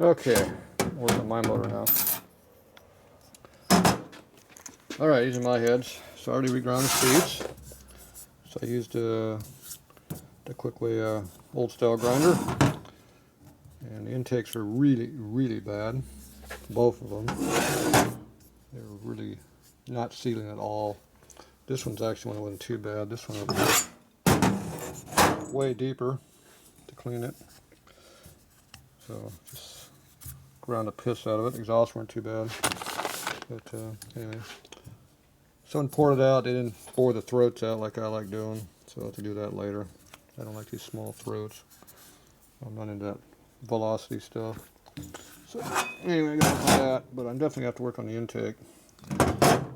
Okay, working on my motor now. Alright, these are my heads. So I already reground the speeds. So I used the Quickway old style grinder. And the intakes are really bad. Both of them. They're really not sealing at all. This one's actually wasn't too bad. This one was way deeper to clean it. So just ground the piss out of it. Exhausts weren't too bad. But anyway. Someone poured it out. They didn't bore the throats out like I like doing. So I'll have to do that later. I don't like these small throats. I'm not into that velocity stuff. So anyway, I got to do that. But I'm definitely have to work on the intake.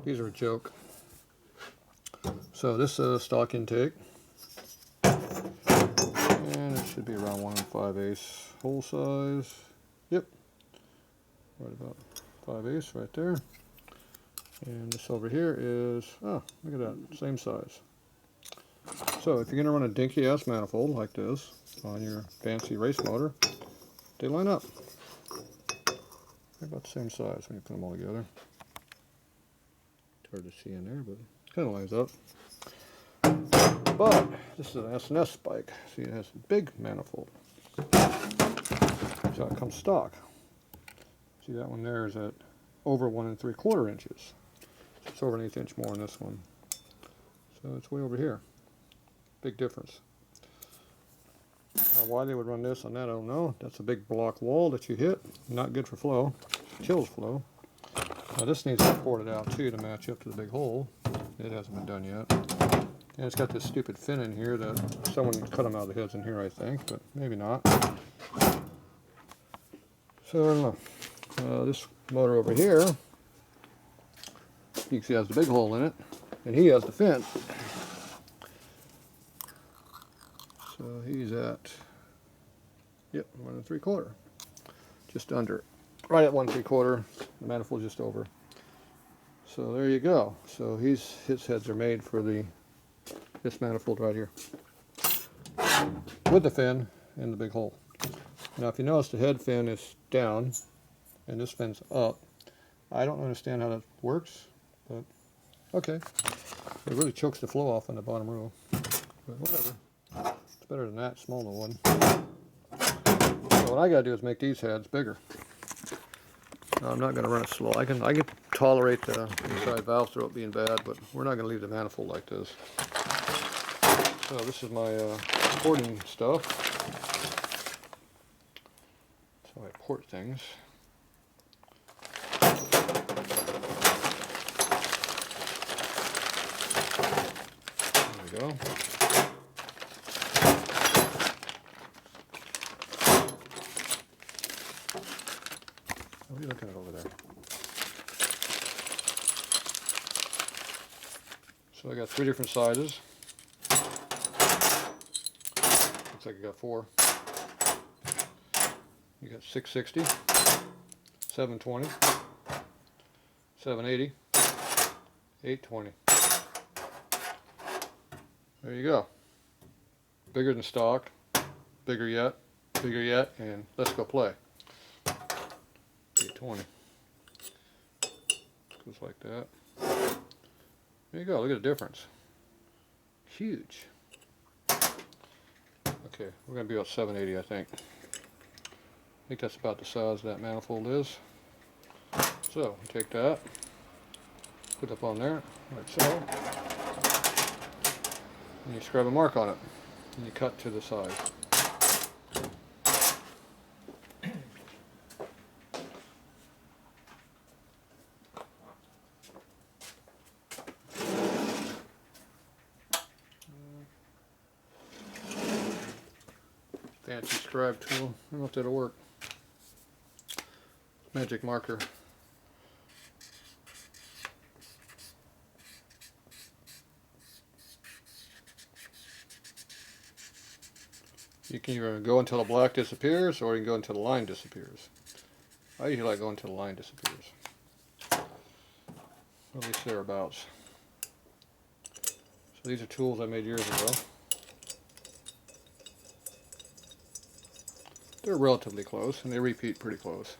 These are a joke. So this is a stock intake. And it should be around 1 5/8 hole size. Yep. Right about 5/8 right there. And this over here is, oh, look at that, same size. So if you're going to run a dinky ass manifold like this on your fancy race motor, they line up. They're about the same size when you put them all together. It's hard to see in there, but it kind of lines up. But this is an S&S spike. See, it has a big manifold. So it comes stock. See, that one there is at over 1 3/4 inches. So it's over an 1/8 inch more on this one. So it's way over here. Big difference. Now, why they would run this on that, I don't know. That's a big block wall that you hit. Not good for flow. Kills flow. Now this needs to be ported out too to match up to the big hole. It hasn't been done yet. And it's got this stupid fin in here that someone cut them out of the heads in here, I think, but maybe not. So I don't know. This motor over here, you can see has the big hole in it, and he has the fin. So he's at, yep, 1 3/4, just under, right at 1 3/4. The manifold's just over. So there you go. So his heads are made for this manifold right here, with the fin and the big hole. Now, if you notice, the head fin is down, and this fin's up. I don't understand how that works, but okay. It really chokes the flow off on the bottom row, but whatever. It's better than that smaller one. So what I gotta do is make these heads bigger. Now, I'm not gonna run it slow. I can tolerate the inside valve throat being bad, but we're not gonna leave the manifold like this. So this is my porting stuff. That's how I port things. There we go. What are you looking at over there? So I got 3 different sizes. Looks like I got 4. You got 660, 720, 780, 820. There you go. Bigger than stock, bigger yet, and let's go play. 820. Goes like that. There you go, look at the difference. Huge. Okay, we're going to be about 780, I think. I think that's about the size that manifold is. So, take that, put it up on there, like so. And you scribe a mark on it. And you cut to the size. Fancy scribe tool. I don't know if that'll work. Magic marker. You can either go until the black disappears, or you can go until the line disappears. I usually like going until the line disappears. At least thereabouts. So these are tools I made years ago. they're relatively close, and they repeat pretty close.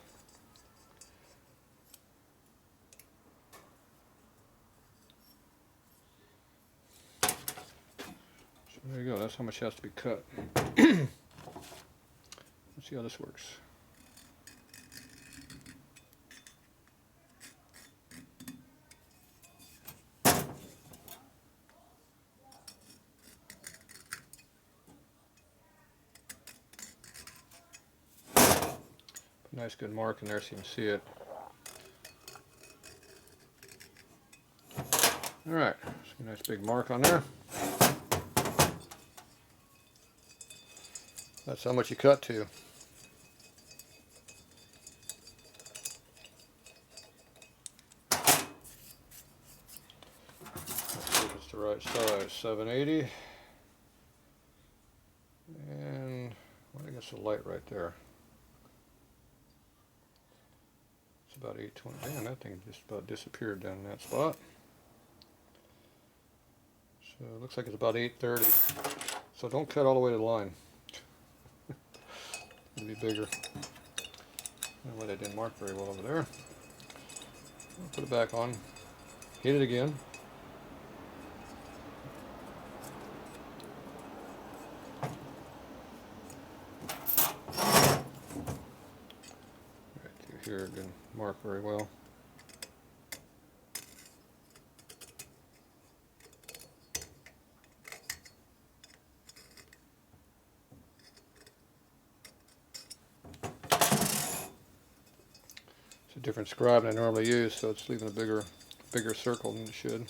So there you go, that's how much has to be cut. Let's see how this works. Nice good mark in there so you can see it. Alright, see a nice big mark on there. That's how much you cut to. Let's see if it's the right size. 780. And well, I guess the light right there. About 820. Damn, that thing just about disappeared down in that spot. So it looks like it's about 830. So don't cut all the way to the line. It'll be bigger. Well, that didn't mark very well over there. I'll put it back on. Hit it again. Here it didn't mark very well. It's a different scribe than I normally use, so it's leaving a bigger circle than it should.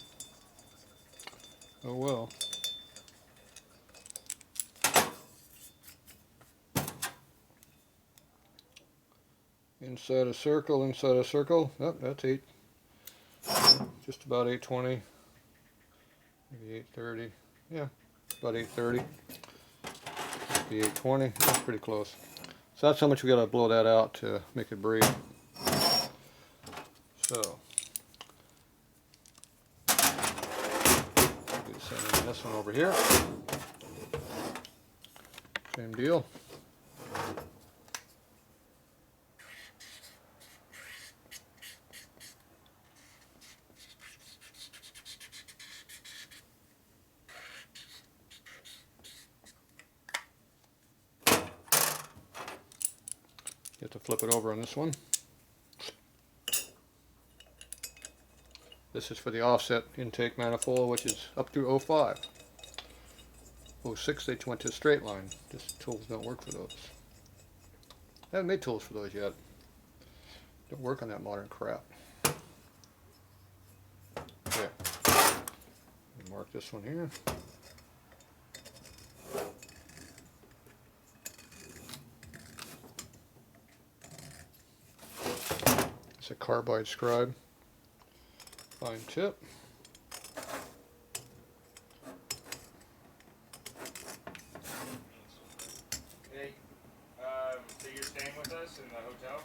Oh well. Inside a circle, inside a circle. Oh, that's 8. Just about 820. Maybe 830. Yeah, about 830. Maybe 820. That's pretty close. So that's how much we gotta blow that out to make it breathe. So send this one over here. Same deal. You have to flip it over on this one. This is for the offset intake manifold, which is up through 05. 06 they went to a straight line. Just tools don't work for those. I haven't made tools for those yet. Don't work on that modern crap. Okay. Mark this one here. It's a carbide scribe. Fine tip. Hey, so you're staying with us in the hotel?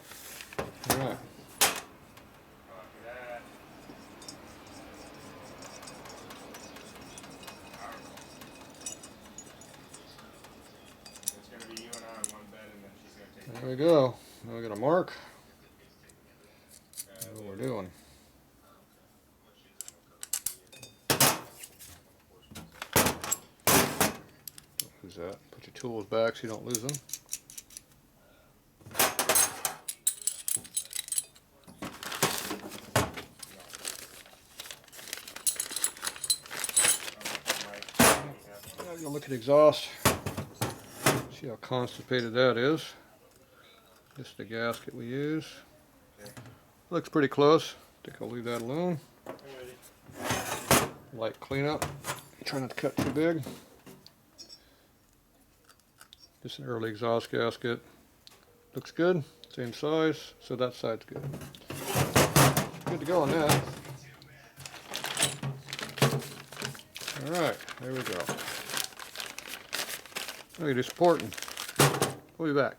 Alright. Copy that. It's gonna be you and I in one bed, and then she's gonna take. There we go. Now we got a mark. That's what we're doing. Don't lose that. Put your tools back so you don't lose them. Now you'll look at exhaust. See how constipated that is. Just the gasket we use. Looks pretty close. I think I'll leave that alone. Light cleanup. Try not to cut too big. Just an early exhaust gasket. Looks good. Same size. So that side's good. Good to go on that. Alright, there we go. Look at this supporting. We'll be back.